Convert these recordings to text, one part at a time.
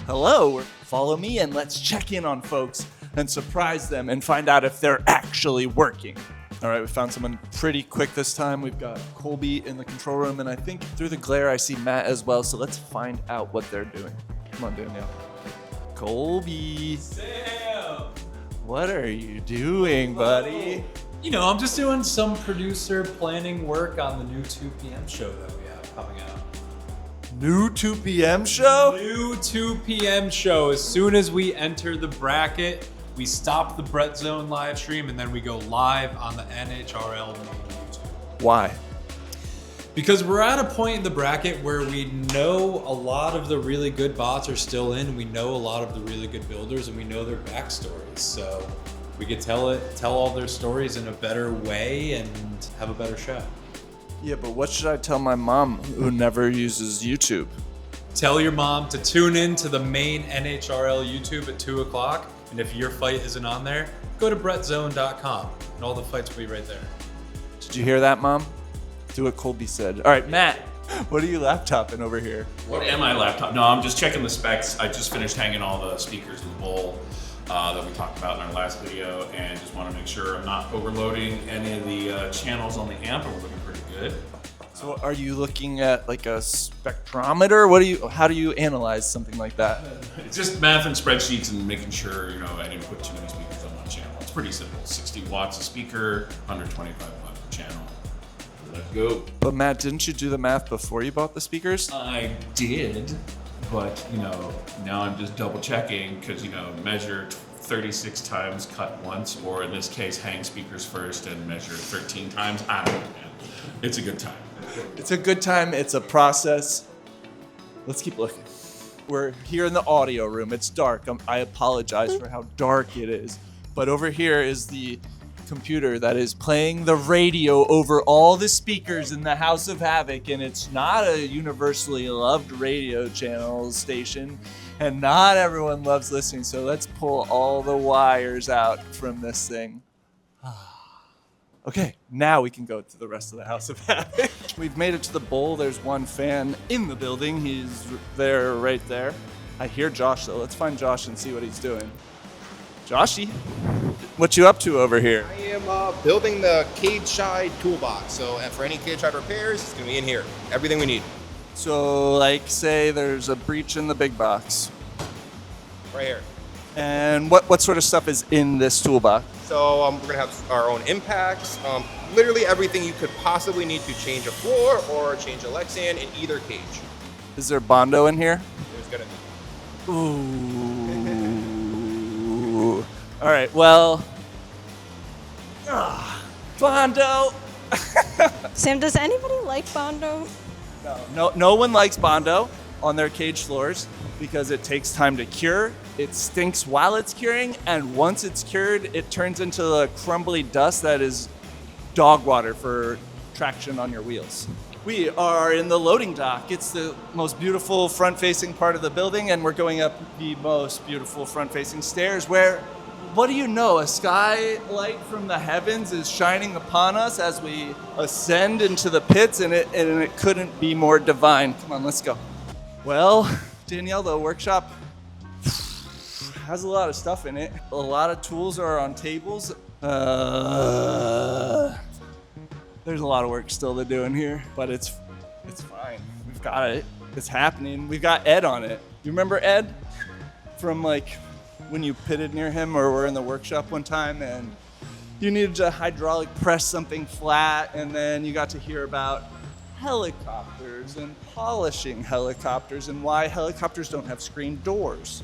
Hello, follow me and let's check in on folks and surprise them and find out if they're actually working. All right, we found someone pretty quick this time. We've got Colby in the control room, and I think through the glare I see Matt as well, so let's find out what they're doing. Come on, Danielle. Colby. Sam! What are you doing, buddy? You know, I'm just doing some producer planning work on the new 2 p.m. show that we have coming out. New 2 p.m. show? New 2 p.m. show. As soon as we enter the bracket, we stop the Brett Zone live stream and then we go live on the NHRL main YouTube. Why? Because we're at a point in the bracket where we know a lot of the really good bots are still in. We know a lot of the really good builders and we know their backstories. So we could tell all their stories in a better way and have a better show. Yeah, but what should I tell my mom who never uses YouTube? Tell your mom to tune in to the main NHRL YouTube at 2 o'clock. And if your fight isn't on there, go to brettzone.com and all the fights will be right there. Did you hear that, Mom? Do what Colby said. All right, Matt, what are you laptoping over here? What am I laptop? No, I'm just checking the specs. I just finished hanging all the speakers in the bowl that we talked about in our last video, and just want to make sure I'm not overloading any of the channels on the amp, and we're looking pretty good. So are you looking at like a spectrometer? How do you analyze something like that? It's just math and spreadsheets and making sure, I didn't put too many speakers on one channel. It's pretty simple. 60 watts a speaker, 125 watts a channel. Let's go. But Matt, didn't you do the math before you bought the speakers? I did, but now I'm just double checking because measure 36 times, cut once, or in this case, hang speakers first and measure 13 times. I don't know, man. It's a good time. It's a good time. It's a process. Let's keep looking. We're here in the audio room. It's dark. I apologize for how dark it is. But over here is the computer that is playing the radio over all the speakers in the House of Havoc, and it's not a universally loved radio channel station, and not everyone loves listening, so let's pull all the wires out from this thing. Okay, now we can go to the rest of the House of Havoc. We've made it to the bowl. There's one fan in the building. He's there, right there. I hear Josh, though. Let's find Josh and see what he's doing. Joshy, what you up to over here? I am building the cage side toolbox. So for any cage side repairs, it's gonna be in here. Everything we need. So, like, say there's a breach in the big box. Right here. And what sort of stuff is in this toolbox? So we're gonna have our own impacts. Literally everything you could possibly need to change a floor or change a Lexan in either cage. Is there Bondo in here? There's gonna be. Ooh. All right, well. Bondo! Sam, does anybody like Bondo? No one likes Bondo on their cage floors because it takes time to cure. It stinks while it's curing, and once it's cured, it turns into a crumbly dust that is dog water for traction on your wheels. We are in the loading dock. It's the most beautiful front-facing part of the building, and we're going up the most beautiful front-facing stairs where, what do you know, a skylight from the heavens is shining upon us as we ascend into the pits, and it couldn't be more divine. Come on, let's go. Well, Danielle, the workshop has a lot of stuff in it. A lot of tools are on tables. There's a lot of work still to do in here, but it's fine. We've got it. It's happening. We've got Ed on it. You remember Ed from when you pitted near him, or were in the workshop one time and you needed to hydraulic press something flat, and then you got to hear about helicopters and polishing helicopters and why helicopters don't have screen doors.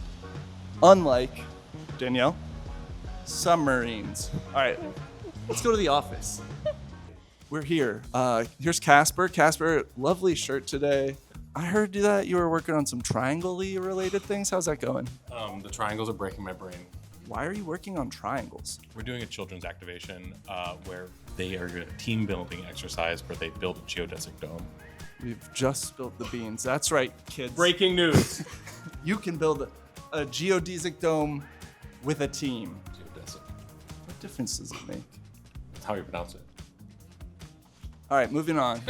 Unlike, Danielle, submarines. All right, let's go to the office. We're here. Here's Kaspr. Kaspr, lovely shirt today. I heard that you were working on some triangle-y related things. How's that going? The triangles are breaking my brain. Why are you working on triangles? We're doing a children's activation where they are a team building exercise where they build a geodesic dome. We've just spilled the beans. That's right, kids. Breaking news. You can build a geodesic dome with a team. Geodesic. What difference does it make? That's how you pronounce it. All right, moving on.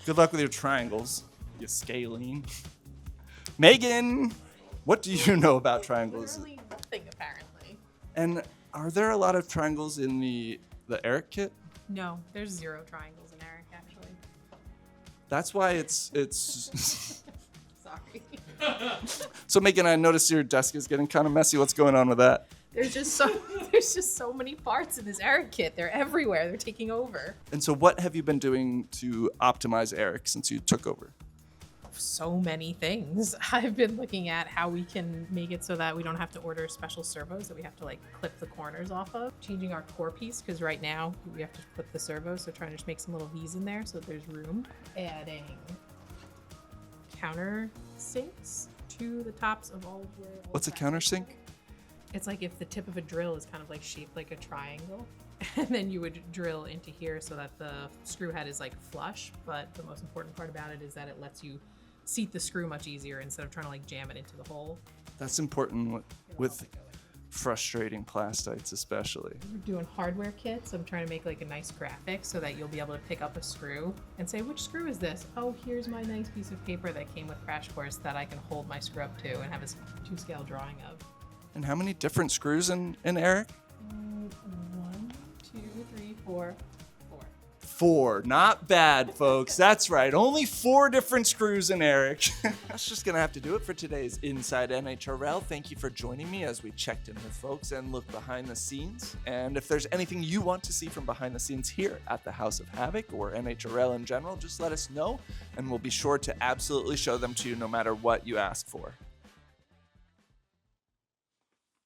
Good luck with your triangles, you scalene. Megan, What do you know about triangles? Literally nothing, apparently. And are there a lot of triangles in the Eric kit? No, there's 0 triangles in Eric, actually. That's why it's. Sorry. So Megan, I noticed your desk is getting kind of messy. What's going on with that? There's just so many parts in this Eric kit. They're everywhere. They're taking over. And so what have you been doing to optimize Eric since you took over? So many things. I've been looking at how we can make it so that we don't have to order special servos that we have to like clip the corners off of. Changing our core piece, because right now we have to clip the servos, so trying to just make some little V's in there so that there's room. Adding counter sinks to the tops of all of where all What's a the countersink? It's like if the tip of a drill is kind of like shaped like a triangle, and then you would drill into here so that the screw head is like flush. But the most important part about it is that it lets you seat the screw much easier instead of trying to like jam it into the hole. That's important with frustrating plastites especially. We're doing hardware kits. I'm trying to make like a nice graphic so that you'll be able to pick up a screw and say, which screw is this? Oh, here's my nice piece of paper that came with Crash Course that I can hold my screw up to and have a 2-scale drawing of. And how many different screws in Eric? 1, 2, 3, 4. 4. Not bad, folks. That's right. Only 4 different screws in Eric. That's just going to have to do it for today's Inside NHRL. Thank you for joining me as we checked in with folks and looked behind the scenes. And if there's anything you want to see from behind the scenes here at the House of Havoc or NHRL in general, just let us know, and we'll be sure to absolutely show them to you no matter what you ask for.